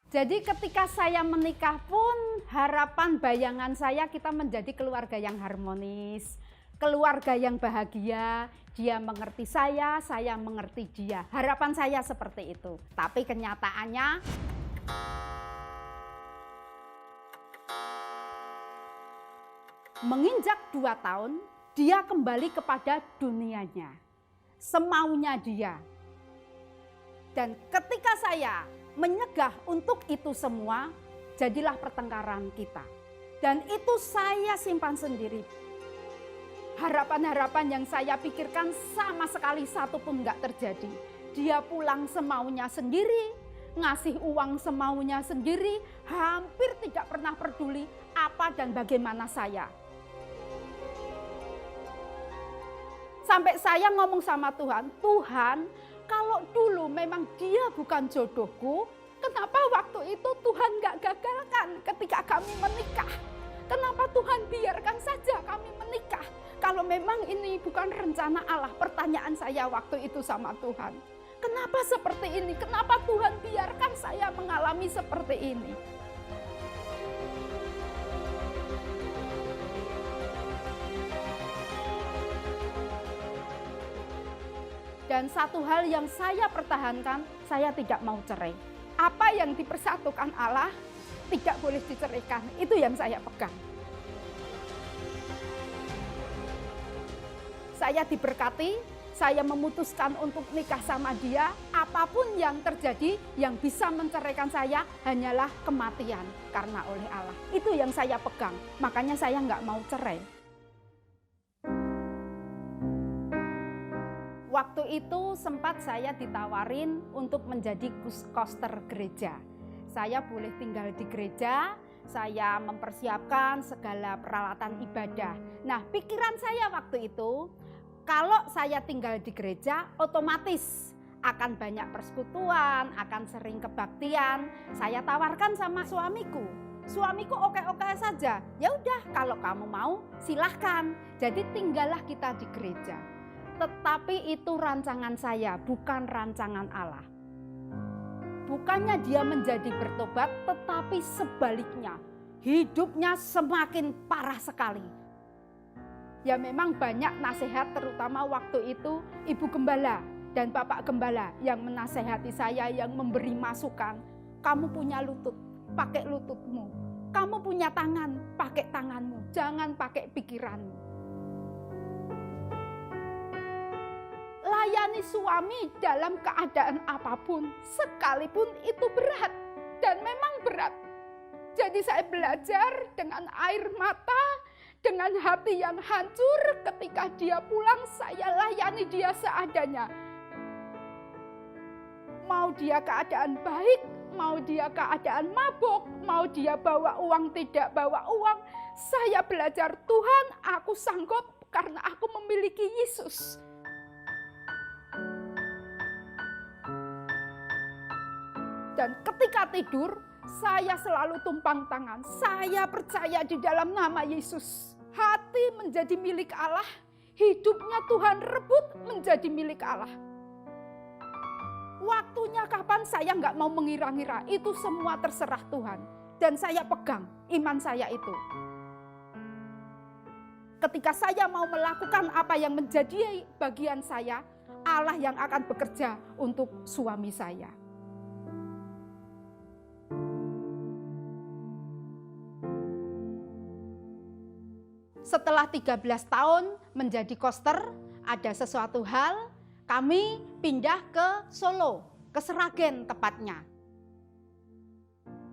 Jadi ketika saya menikah pun harapan bayangan saya kita menjadi keluarga yang harmonis, keluarga yang bahagia, dia mengerti saya mengerti dia. Harapan saya seperti itu. Tapi kenyataannya menginjak 2 tahun, dia kembali kepada dunianya, semaunya dia. Dan ketika saya menyegah untuk itu semua, jadilah pertengkaran kita. Dan itu saya simpan sendiri. Harapan-harapan yang saya pikirkan sama sekali satu pun nggak terjadi. Dia pulang semaunya sendiri, ngasih uang semaunya sendiri, hampir tidak pernah peduli apa dan bagaimana saya. Sampai saya ngomong sama Tuhan, Tuhan, kalau dulu memang dia bukan jodohku, kenapa waktu itu Tuhan nggak gagalkan ketika kami menikah? Kenapa Tuhan biarkan saja kami menikah? Kalau memang ini bukan rencana Allah, pertanyaan saya waktu itu sama Tuhan. Kenapa seperti ini? Kenapa Tuhan biarkan saya mengalami seperti ini? Dan satu hal yang saya pertahankan, saya tidak mau cerai. Apa yang dipersatukan Allah tidak boleh diceraikan. Itu yang saya pegang. Saya diberkati, saya memutuskan untuk nikah sama dia. Apapun yang terjadi, yang bisa menceraikan saya hanyalah kematian karena oleh Allah. Itu yang saya pegang. Makanya saya nggak mau cerai. Waktu itu sempat saya ditawarin untuk menjadi koster gereja. Saya boleh tinggal di gereja, saya mempersiapkan segala peralatan ibadah. Nah, pikiran saya waktu itu, kalau saya tinggal di gereja, otomatis akan banyak persekutuan, akan sering kebaktian. Saya tawarkan sama suamiku. Suamiku oke-oke saja. Ya udah, kalau kamu mau silahkan. Jadi tinggallah kita di gereja. Tetapi itu rancangan saya, bukan rancangan Allah. Bukannya dia menjadi bertobat, tetapi sebaliknya. Hidupnya semakin parah sekali. Ya memang banyak nasihat, terutama waktu itu Ibu Gembala dan Bapak Gembala yang menasehati saya, yang memberi masukan. Kamu punya lutut, pakai lututmu. Kamu punya tangan, pakai tanganmu. Jangan pakai pikiranmu. Layani suami dalam keadaan apapun, sekalipun itu berat, dan memang berat. Jadi saya belajar dengan air mata, dengan hati yang hancur. Ketika dia pulang, saya layani dia seadanya. Mau dia keadaan baik, mau dia keadaan mabuk, mau dia bawa uang, tidak bawa uang. Saya belajar, Tuhan, aku sanggup karena aku memiliki Yesus. Dan ketika tidur, saya selalu tumpang tangan. Saya percaya di dalam nama Yesus. Hati menjadi milik Allah, hidupnya Tuhan rebut menjadi milik Allah. Waktunya kapan saya nggak mau mengira-ngira, itu semua terserah Tuhan. Dan saya pegang iman saya itu. Ketika saya mau melakukan apa yang menjadi bagian saya, Allah yang akan bekerja untuk suami saya. Setelah 13 tahun menjadi koster, ada sesuatu hal, kami pindah ke Solo, ke Seragen tepatnya.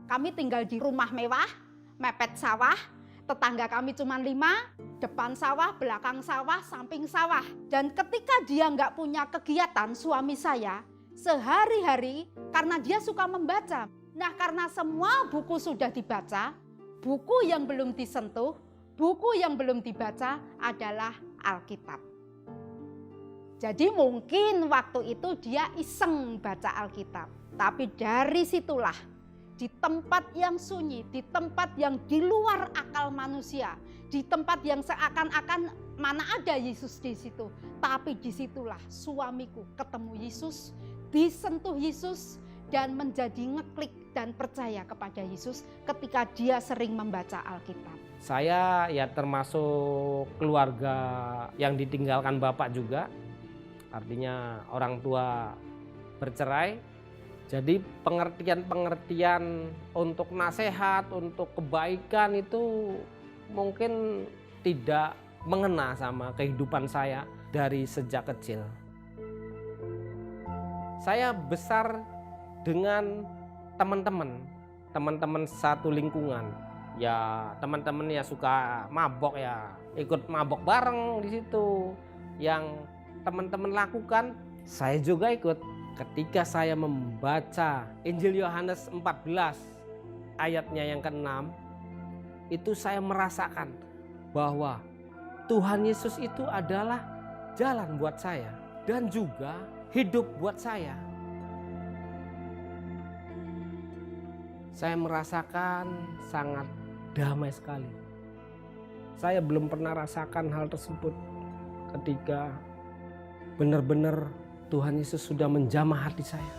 Kami tinggal di rumah mewah, mepet sawah, tetangga kami cuma 5, depan sawah, belakang sawah, samping sawah. Dan ketika dia nggak punya kegiatan, suami saya, sehari-hari, karena dia suka membaca. Nah, karena semua buku sudah dibaca, buku yang belum disentuh, buku yang belum dibaca adalah Alkitab. Jadi mungkin waktu itu dia iseng baca Alkitab. Tapi dari situlah, di tempat yang sunyi, di tempat yang di luar akal manusia, di tempat yang seakan-akan mana ada Yesus di situ. Tapi disitulah suamiku ketemu Yesus, disentuh Yesus, dan menjadi ngeklik dan percaya kepada Yesus ketika dia sering membaca Alkitab. Saya ya termasuk keluarga yang ditinggalkan bapak juga, artinya orang tua bercerai. Jadi pengertian-pengertian untuk nasihat, untuk kebaikan itu mungkin tidak mengena sama kehidupan saya dari sejak kecil. Saya besar dengan teman-teman satu lingkungan. Ya teman-teman ya suka mabok, ya ikut mabok bareng di situ. Yang teman-teman lakukan, saya juga ikut. Ketika saya membaca Injil Yohanes 14 ayatnya yang ke-6, itu saya merasakan bahwa Tuhan Yesus itu adalah jalan buat saya dan juga hidup buat saya. Saya merasakan sangat damai sekali. Saya belum pernah rasakan hal tersebut ketika benar-benar Tuhan Yesus sudah menjamah hati saya.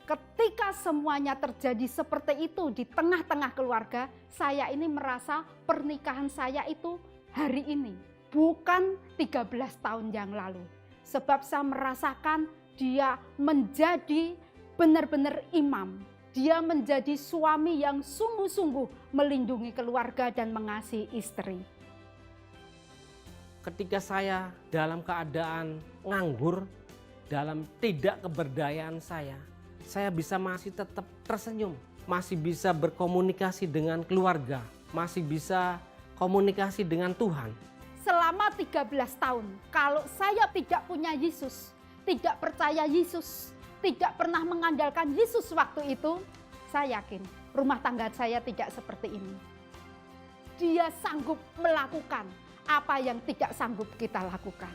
Ketika semuanya terjadi seperti itu di tengah-tengah keluarga, saya ini merasa pernikahan saya itu hari ini, bukan 13 tahun yang lalu. Sebab saya merasakan dia menjadi benar-benar imam. Dia menjadi suami yang sungguh-sungguh melindungi keluarga dan mengasihi istri. Ketika saya dalam keadaan nganggur, dalam tidak keberdayaan saya bisa masih tetap tersenyum, masih bisa berkomunikasi dengan keluarga, masih bisa komunikasi dengan Tuhan. Selama 13 tahun, kalau saya tidak punya Yesus, tidak percaya Yesus, tidak pernah mengandalkan Yesus waktu itu, saya yakin rumah tangga saya tidak seperti ini. Dia sanggup melakukan apa yang tidak sanggup kita lakukan.